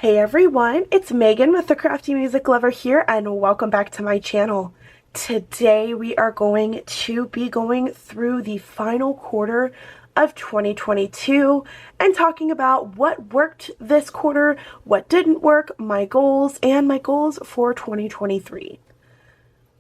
Hey everyone, it's Megan with the Crafty Music Lover here, and welcome back to my channel. Today we are going to be going through the final quarter of 2022 and talking about what worked this quarter, what didn't work, my goals, and my goals for 2023.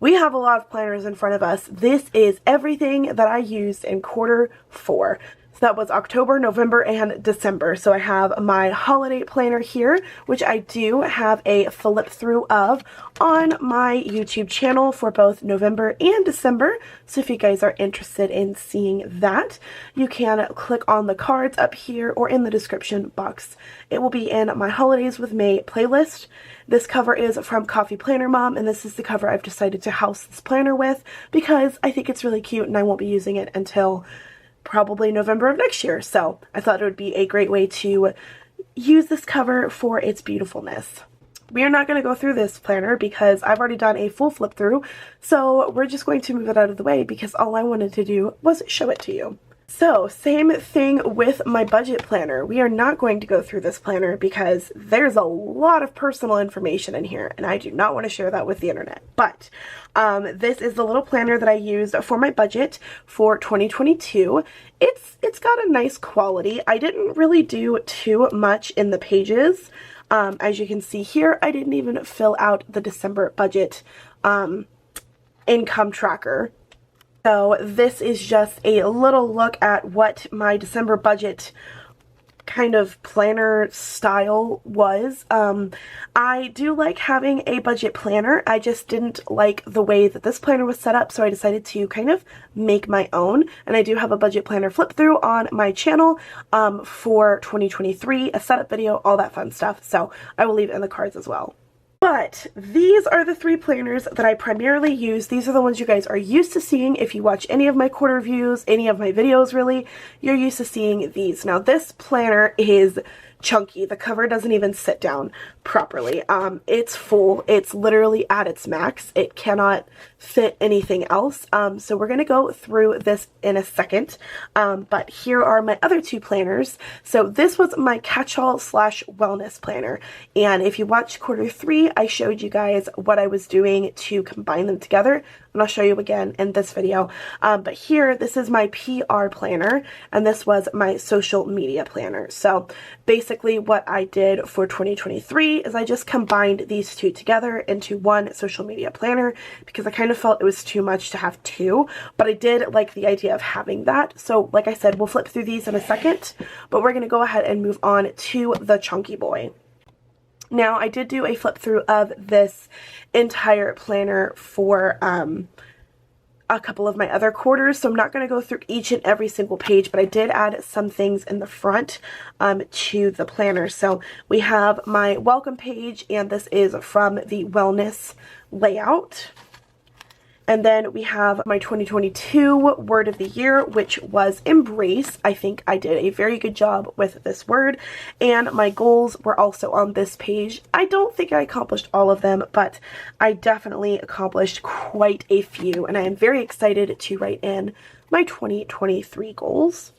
We have a lot of planners in front of us. This is everything that I used in quarter four. So that was October, November, and December. So I have my holiday planner here, which I do have a flip through of on my YouTube channel for both November and December. So if you guys are interested in seeing that, you can click on the cards up here or in the description box. It will be in my Holidays with May playlist. This cover is from Coffee Planner Mom, and this is the cover I've decided to house this planner with because I think it's really cute and I won't be using it until probably November of next year. So I thought it would be a great way to use this cover for its beautifulness. We are not going to go through this planner because I've already done a full flip through, so we're just going to move it out of the way because all I wanted to do was show it to you. So, same thing with my budget planner. We are not going to go through this planner because there's a lot of personal information in here and I do not want to share that with the internet. But this is the little planner that I used for my budget for 2022. It's got a nice quality. I didn't really do too much in the pages. As you can see here, I didn't even fill out the December budget income tracker. So this is just a little look at what my December budget kind of planner style was. I do like having a budget planner. I just didn't like the way that this planner was set up, so I decided to kind of make my own. And I do have a budget planner flip through on my channel for 2023, a setup video, all that fun stuff. So I will leave it in the cards as well. But these are the three planners that I primarily use. These are the ones you guys are used to seeing. If you watch any of my quarter reviews, any of my videos really, you're used to seeing these. Now this planner is chunky. The cover doesn't even sit down properly. It's full. It's literally at its max. It cannot fit anything else. So we're going to go through this in a second. But here are my other two planners. So this was my catch-all / wellness planner. And if you watched quarter three, I showed you guys what I was doing to combine them together. And I'll show you again in this video. But here, this is my PR planner, and this was my social media planner. So basically what I did for 2023 is I just combined these two together into one social media planner because I kind of felt it was too much to have two, but I did like the idea of having that. So like I said, we'll flip through these in a second, but we're going to go ahead and move on to the chunky boy. Now, I did do a flip through of this entire planner for a couple of my other quarters, so I'm not going to go through each and every single page, but I did add some things in the front to the planner. So we have my welcome page, and this is from the wellness layout. And then we have my 2022 word of the year, which was embrace. I think I did a very good job with this word. And my goals were also on this page. I don't think I accomplished all of them, but I definitely accomplished quite a few. And I am very excited to write in my 2023 goals.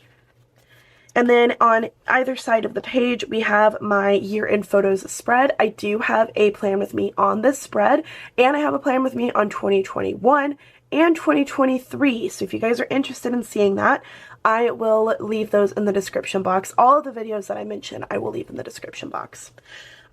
And then on either side of the page, we have my year in photos spread. I do have a plan with me on this spread, and I have a plan with me on 2021 and 2023. So if you guys are interested in seeing that, I will leave those in the description box. All of the videos that I mentioned, I will leave in the description box.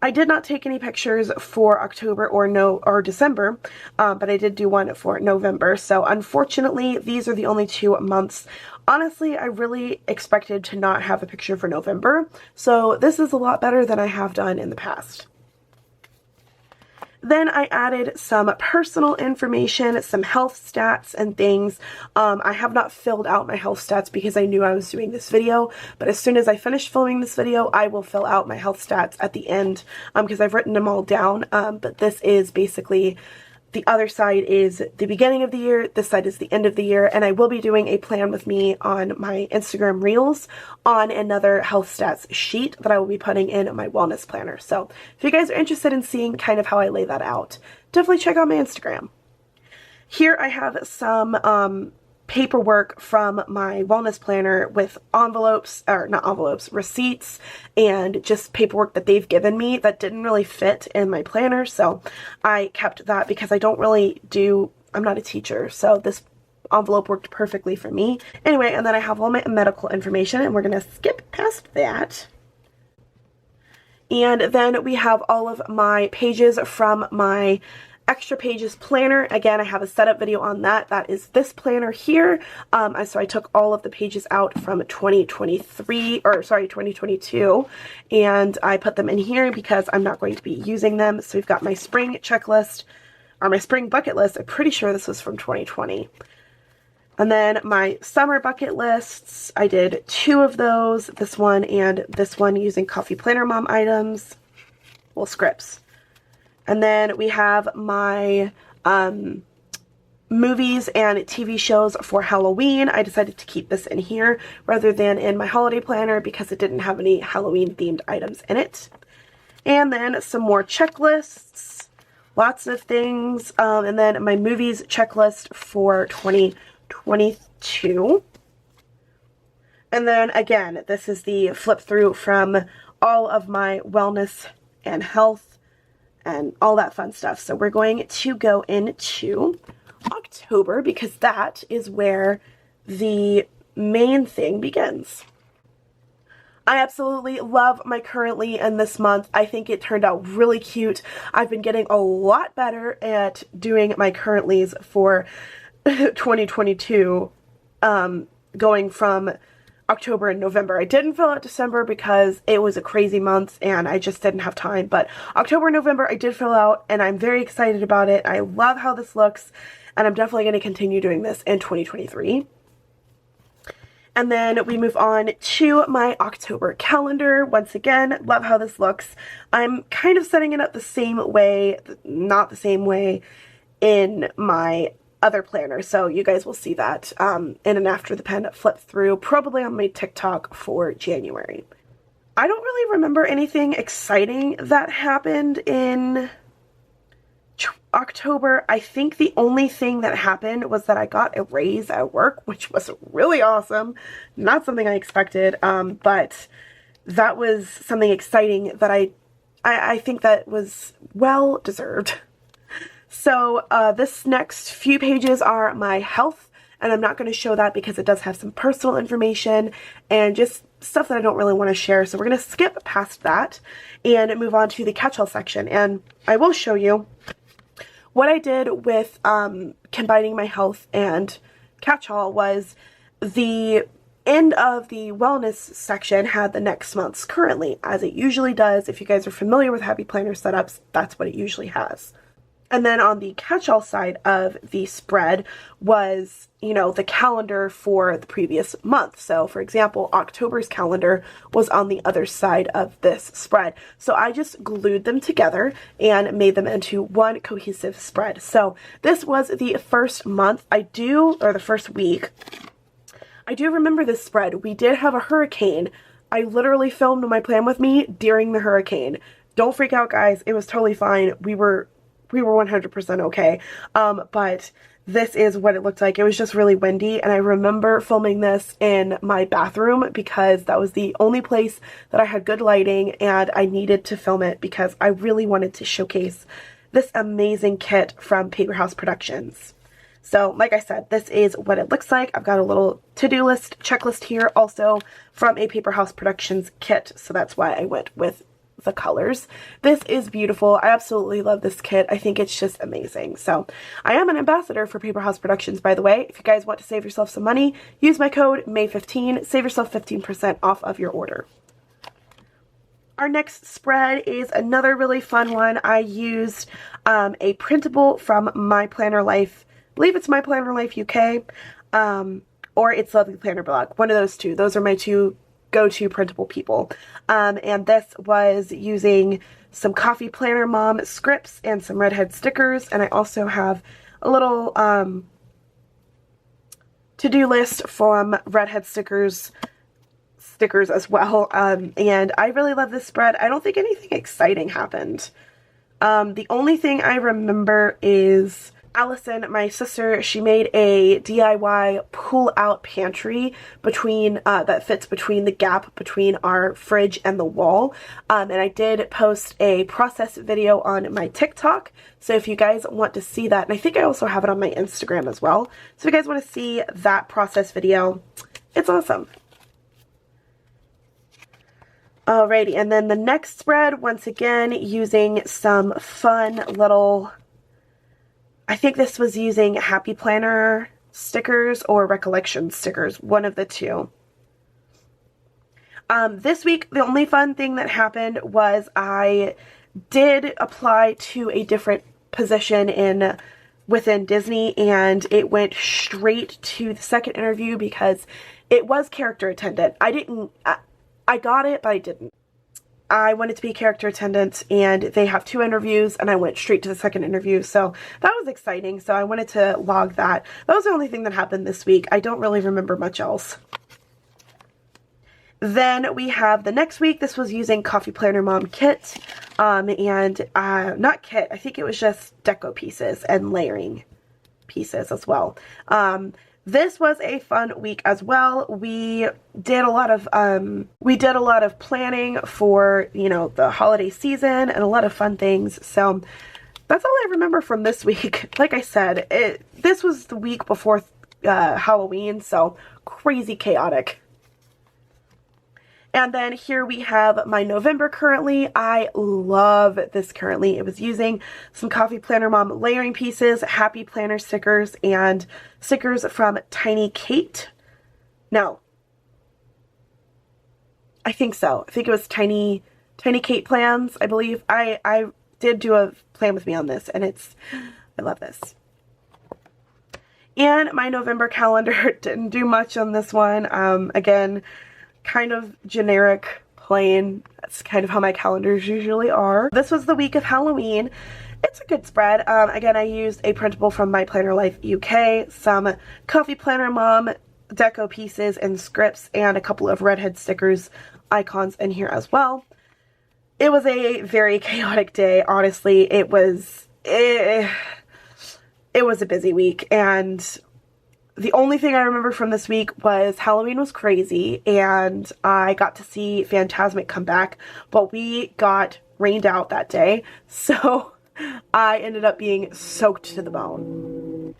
I did not take any pictures for October or December, but I did do one for November. So unfortunately, these are the only 2 months. Honestly, I really expected to not have a picture for November, so this is a lot better than I have done in the past. Then I added some personal information, some health stats and things. I have not filled out my health stats because I knew I was doing this video, but as soon as I finish filming this video, I will fill out my health stats at the end because I've written them all down, but this is basically the other side is the beginning of the year, this side is the end of the year, and I will be doing a plan with me on my Instagram Reels on another health stats sheet that I will be putting in my wellness planner. So if you guys are interested in seeing kind of how I lay that out, definitely check out my Instagram. Here I have some paperwork from my wellness planner with envelopes, or not envelopes, receipts, and just paperwork that they've given me that didn't really fit in my planner, so I kept that because I don't really do, I'm not a teacher, so this envelope worked perfectly for me. Anyway, and then I have all my medical information, and we're going to skip past that. And then we have all of my pages from my Extra Pages planner. Again, I have a setup video on that. That is this planner here. So I took all of the pages out from 2022, and I put them in here because I'm not going to be using them. So we've got my spring checklist, or my spring bucket list. I'm pretty sure this was from 2020. And then my summer bucket lists, I did 2 of those, this one and this one, using Coffee Planner Mom items, well, scripts. And then we have my movies and TV shows for Halloween. I decided to keep this in here rather than in my holiday planner because it didn't have any Halloween themed items in it. And then some more checklists, lots of things, and then my movies checklist for 2022. And then again, this is the flip through from all of my wellness and health and all that fun stuff. So we're going to go into October because that is where the main thing begins. I absolutely love my Currently in this month. I think it turned out really cute. I've been getting a lot better at doing my Currentlys for 2022, going from October and November. I didn't fill out December because it was a crazy month and I just didn't have time, but October and November I did fill out, and I'm very excited about it. I love how this looks, and I'm definitely going to continue doing this in 2023. And then we move on to my October calendar. Once again, love how this looks. I'm kind of setting it up the same way, not the same way in my other planner, so you guys will see that in an After the Pen flip through, probably on my TikTok for January. I don't really remember anything exciting that happened in October. I think the only thing that happened was that I got a raise at work, which was really awesome. Not something I expected, but that was something exciting that I think that was well deserved. So this next few pages are my health, and I'm not going to show that because it does have some personal information and just stuff that I don't really want to share. So we're going to skip past that and move on to the catch-all section. And I will show you what I did with combining my health and catch-all. Was the end of the wellness section had the next month's Currently, as it usually does. If you guys are familiar with Happy Planner setups, that's what it usually has. And then on the catch-all side of the spread was, you know, the calendar for the previous month. So, for example, October's calendar was on the other side of this spread. So I just glued them together and made them into one cohesive spread. So this was the first month or the first week. I do remember this spread. We did have a hurricane. I literally filmed my plan with me during the hurricane. Don't freak out, guys. It was totally fine. We were 100% okay, but this is what it looked like. It was just really windy, and I remember filming this in my bathroom because that was the only place that I had good lighting, and I needed to film it because I really wanted to showcase this amazing kit from Paper House Productions. So, like I said, this is what it looks like. I've got a little to-do list, checklist here, also from a Paper House Productions kit, so that's why I went with the colors. This is beautiful. I absolutely love this kit. I think it's just amazing. So I am an ambassador for Paper House Productions, by the way. If you guys want to save yourself some money, use my code May15. Save yourself 15% off of your order. Our next spread is another really fun one. I used a printable from My Planner Life. I believe it's My Planner Life UK, or it's Lovely Planner Blog. One of those two. Those are my two go-to printable people. And this was using some Coffee Planner Mom scripts and some redhead stickers, and I also have a little to-do list from redhead stickers as well. And I really love this spread. I don't think anything exciting happened. The only thing I remember is Allison, my sister, she made a DIY pull-out pantry between that fits between the gap between our fridge and the wall. And I did post a process video on my TikTok, so if you guys want to see that, and I think I also have it on my Instagram as well, so if you guys want to see that process video, it's awesome. Alrighty, and then the next spread, once again, using some fun little, I think this was using Happy Planner stickers or Recollection stickers, one of the two. This week, the only fun thing that happened was I did apply to a different position within Disney, and it went straight to the second interview because it was character attendant. I got it, but I didn't. I wanted to be character attendant, and they have 2 interviews, and I went straight to the second interview, so that was exciting, so I wanted to log that. That was the only thing that happened this week. I don't really remember much else. Then we have the next week. This was using Coffee Planner Mom kit, and not kit, I think it was just deco pieces and layering pieces as well. This was a fun week as well. We did a lot of planning for, you know, the holiday season and a lot of fun things. So that's all I remember from this week. Like I said, this was the week before Halloween, so crazy chaotic. And then here we have my November currently. I love this currently. It was using some Coffee Planner Mom layering pieces, Happy Planner stickers, and stickers from Tiny Kate. No. I think so. I think it was Tiny Kate plans, I believe. I did do a plan with me on this, and I love this. And my November calendar didn't do much on this one. Again, kind of generic, plain. That's kind of how my calendars usually are. This was the week of Halloween. It's a good spread. Again, I used a printable from My Planner Life UK, some Coffee Planner Mom deco pieces and scripts, and a couple of redhead stickers icons in here as well. It was a very chaotic day, honestly. It was a busy week, and the only thing I remember from this week was Halloween was crazy, and I got to see Fantasmic come back, but we got rained out that day, so I ended up being soaked to the bone.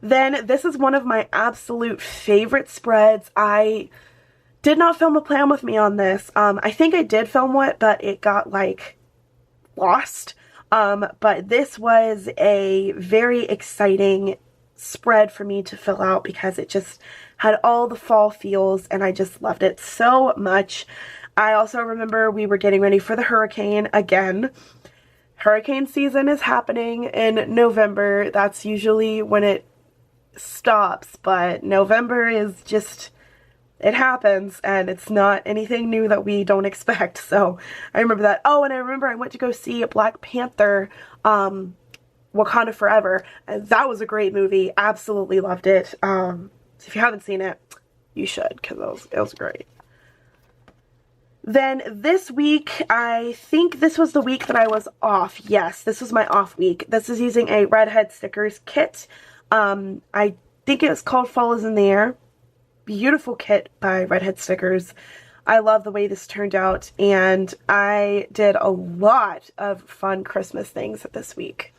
Then this is one of my absolute favorite spreads. I did not film a plan with me on this. I think I did film one, but it got like lost. But this was a very exciting spread for me to fill out because it just had all the fall feels, and I just loved it so much. I also remember we were getting ready for the hurricane again. Hurricane season is happening in November. That's usually when it stops, but November is just, it happens, and it's not anything new that we don't expect. So I remember that. Oh, and I remember I went to go see Black Panther, Wakanda Forever, and that was a great movie. Absolutely loved it. So if you haven't seen it, you should, because it was great. Then this week, I think this was the week that I was off. Yes, this was my off week. This is using a Redhead Stickers kit. I think it's called Fall is in the Air. Beautiful kit by Redhead Stickers. I love the way this turned out, and I did a lot of fun Christmas things this week.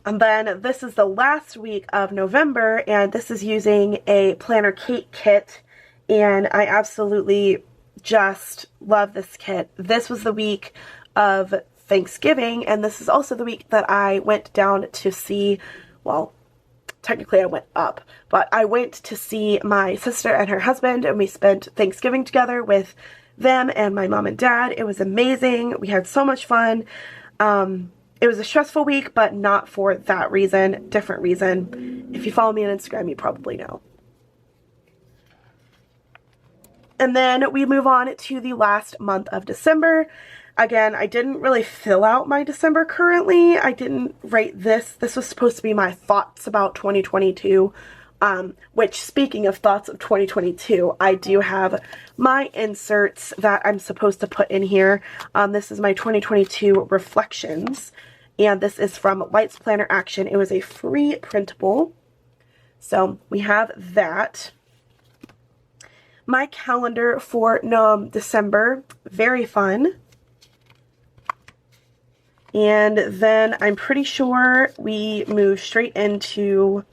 And then this is the last week of November, and this is using a Planner Kate kit, and I absolutely just love this kit. This was the week of Thanksgiving, and this is also the week that I went down to see, well, technically I went up, but I went to see my sister and her husband, and we spent Thanksgiving together with them and my mom and dad. It was amazing. We had so much fun. It was a stressful week, but not for that reason, different reason. If you follow me on Instagram, you probably know. And then we move on to the last month of December. Again, I didn't really fill out my December currently. I didn't write this. This was supposed to be my thoughts about 2022, which, speaking of thoughts of 2022, I do have my inserts that I'm supposed to put in here. This is my 2022 reflections. and this is from Lights Planner Action. It was a free printable. So we have that. My calendar for December, very fun. And then I'm pretty sure we move straight into,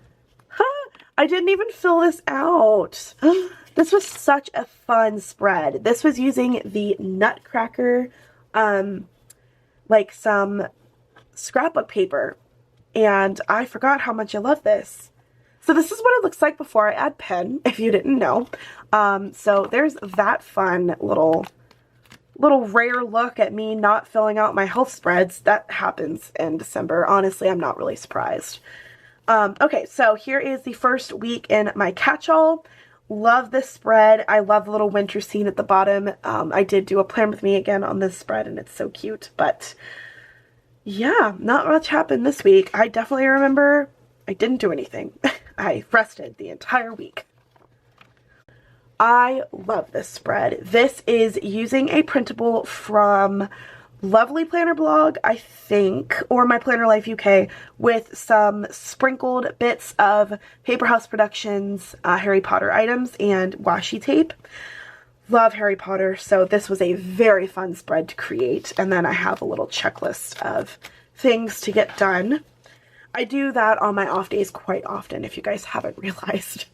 I didn't even fill this out. This was such a fun spread. This was using the Nutcracker, like some scrapbook paper. And I forgot how much I love this. So this is what it looks like before I add pen, if you didn't know. So there's that fun little rare look at me not filling out my health spreads. That happens in December. Honestly, I'm not really surprised. Okay, so here is the first week in my catch-all. Love this spread. I love the little winter scene at the bottom. I did do a plan with me again on this spread, and it's so cute. But yeah, not much happened this week. I definitely remember I didn't do anything. I rested the entire week. I love this spread. This is using a printable from Lovely Planner Blog, I think, or My Planner Life UK, with some sprinkled bits of Paper House Productions Harry Potter items and washi tape. Love Harry Potter, so this was a very fun spread to create. And then I have a little checklist of things to get done. I do that on my off days quite often, if you guys haven't realized.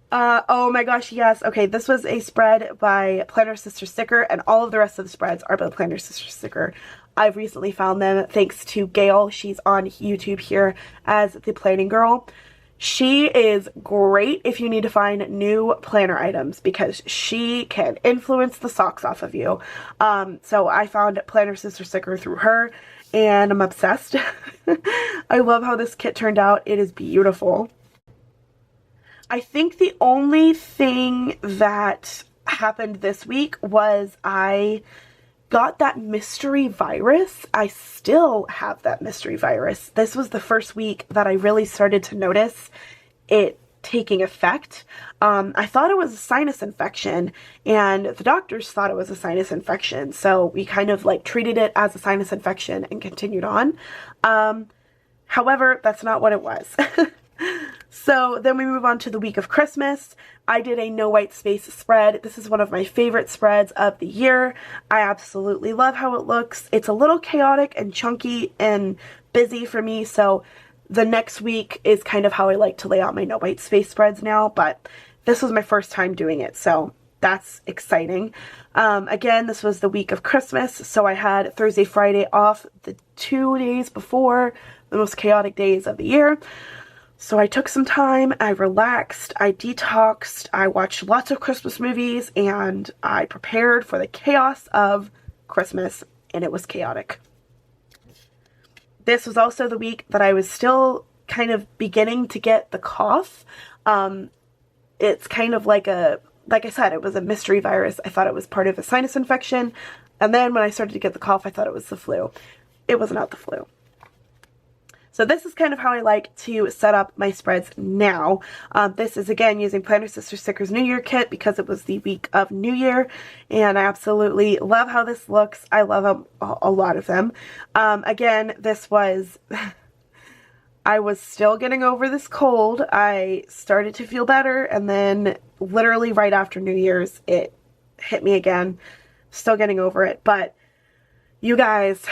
Oh my gosh, yes. Okay, this was a spread by Planner Sister Sticker, and all of the rest of the spreads are by Planner Sister Sticker. I've recently found them thanks to Gail. She's on YouTube here as the Planning Girl. She is great if you need to find new planner items because she can influence the socks off of you. So I found Planner Sister Sticker through her, and I'm obsessed. I love how this kit turned out. It is beautiful. I think the only thing that happened this week was I got that mystery virus. I still have that mystery virus. This was the first week that I really started to notice it taking effect. I thought it was a sinus infection, and the doctors thought it was a sinus infection, so we kind of like treated it as a sinus infection and continued on. However, that's not what it was. So then we move on to the week of Christmas. I did a no white space spread. This is one of my favorite spreads of the year. I absolutely love how it looks. It's a little chaotic and chunky and busy for me, so the next week is kind of how I like to lay out my no white space spreads now, but this was my first time doing it, so that's exciting. Again, this was the week of Christmas, so I had Thursday, Friday off, the 2 days before the most chaotic days of the year. So I took some time, I relaxed, I detoxed, I watched lots of Christmas movies, and I prepared for the chaos of Christmas, and it was chaotic. This was also the week that I was still kind of beginning to get the cough. It's kind of like I said, it was a mystery virus. I thought it was part of a sinus infection, and then when I started to get the cough, I thought it was the flu. It was not the flu. So this is kind of how I like to set up my spreads now. This is again using Planner Sister Sticker's New Year kit because it was the week of New Year, and I absolutely love how this looks. I love a lot of them. Again, this was, I was still getting over this cold. I started to feel better, and then literally right after New Year's, it hit me again. Still getting over it, but you guys,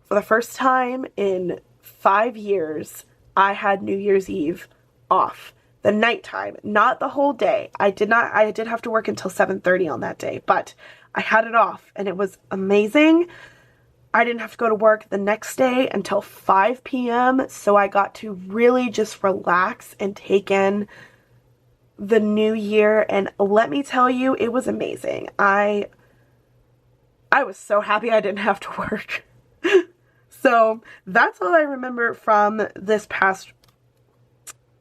for the first time in 5 years, I had New Year's Eve off. The nighttime, not the whole day. I did have to work until 7:30 on that day, but I had it off, and it was amazing. I didn't have to go to work the next day until 5 p.m., so I got to really just relax and take in the new year, and let me tell you, it was amazing. I was so happy I didn't have to work. So that's all I remember from this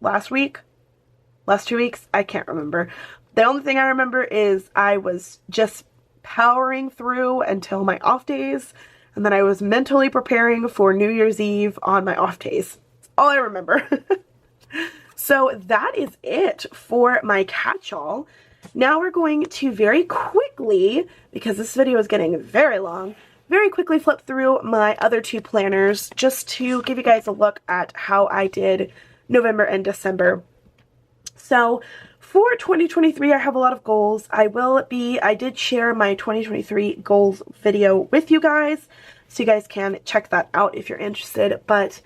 last 2 weeks, I can't remember. The only thing I remember is I was just powering through until my off days, and then I was mentally preparing for New Year's Eve on my off days. That's all I remember. So that is it for my catch-all. Now we're going to very quickly, because this video is getting very long, very quickly flip through my other two planners just to give you guys a look at how I did November and December. So for 2023, I have a lot of goals. I did share my 2023 goals video with you guys, so you guys can check that out if you're interested. But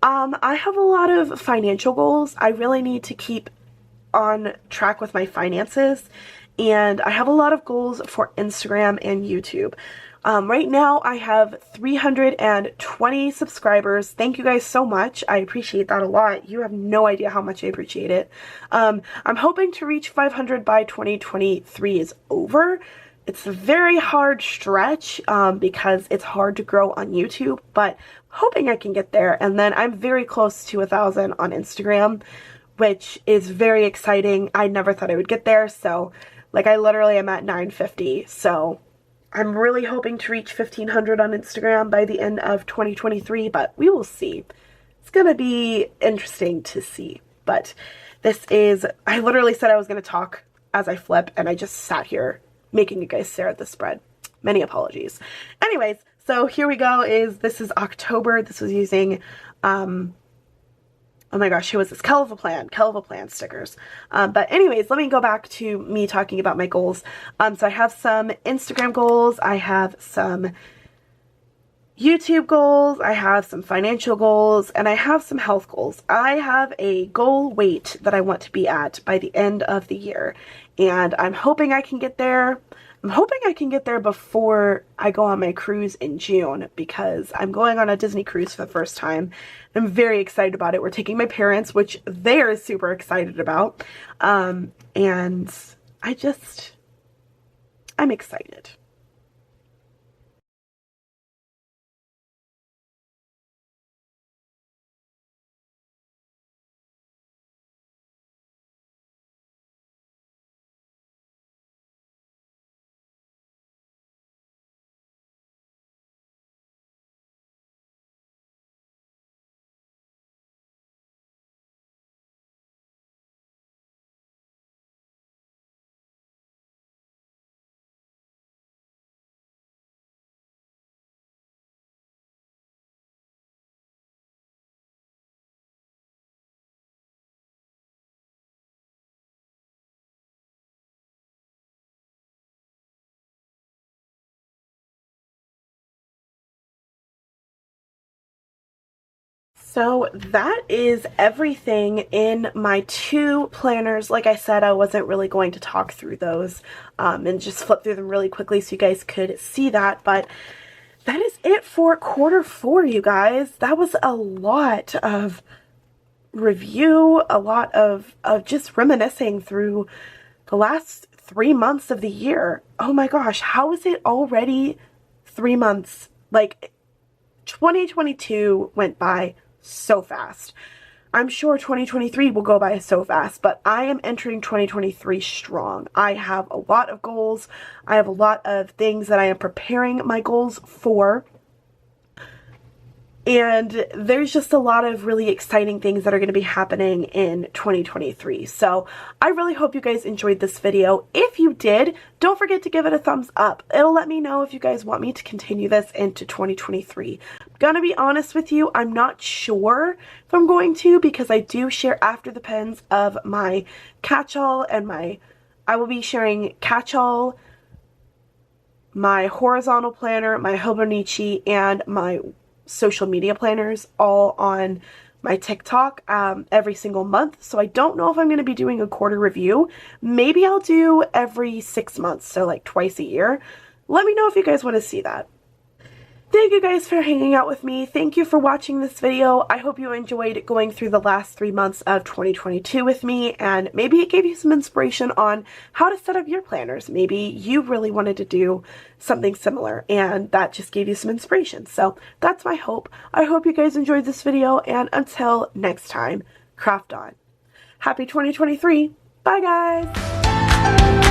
I have a lot of financial goals. I really need to keep on track with my finances, and I have a lot of goals for Instagram and YouTube. Right now I have 320 subscribers. Thank you guys so much. I appreciate that a lot. You have no idea how much I appreciate it. I'm hoping to reach 500 by 2023 is over. It's a very hard stretch because it's hard to grow on YouTube, but hoping I can get there. And then I'm very close to 1,000 on Instagram, which is very exciting. I never thought I would get there. So like I literally am at 950. So I'm really hoping to reach 1,500 on Instagram by the end of 2023, but we will see. It's going to be interesting to see. But I literally said I was going to talk as I flip, and I just sat here making you guys stare at the spread. Many apologies. Anyways, so here we go. This is October. This was using, oh my gosh, who was this? Plan stickers. But anyways, let me go back to me talking about my goals. So I have some Instagram goals, I have some YouTube goals, I have some financial goals, and I have some health goals. I have a goal weight that I want to be at by the end of the year, and I'm hoping I can get there. I'm hoping I can get there before I go on my cruise in June, because I'm going on a Disney cruise for the first time. I'm very excited about it. We're taking my parents, which they are super excited about. And I'm excited. So that is everything in my two planners. Like I said, I wasn't really going to talk through those and just flip through them really quickly so you guys could see that. But that is it for Q4, you guys. That was a lot of review, a lot of just reminiscing through the last 3 months of the year. Oh my gosh, how is it already 3 months? Like, 2022 went by so fast. I'm sure 2023 will go by so fast, but I am entering 2023 strong. I have a lot of goals. I have a lot of things that I am preparing my goals for. And there's just a lot of really exciting things that are going to be happening in 2023. So I really hope you guys enjoyed this video. If you did, don't forget to give it a thumbs up. It'll let me know if you guys want me to continue this into 2023. I'm gonna be honest with you, I'm not sure if I'm going to, because I do share after the pens of my catch-all and I will be sharing catch-all, my horizontal planner, my Hobonichi, and my social media planners all on my TikTok every single month. So I don't know if I'm going to be doing a quarter review. Maybe I'll do every 6 months, so like twice a year. Let me know if you guys want to see that. Thank you guys for hanging out with me. Thank you for watching this video. I hope you enjoyed going through the last 3 months of 2022 with me, and maybe it gave you some inspiration on how to set up your planners. Maybe you really wanted to do something similar and that just gave you some inspiration. So that's my hope. I hope you guys enjoyed this video, and until next time, craft on. Happy 2023. Bye guys.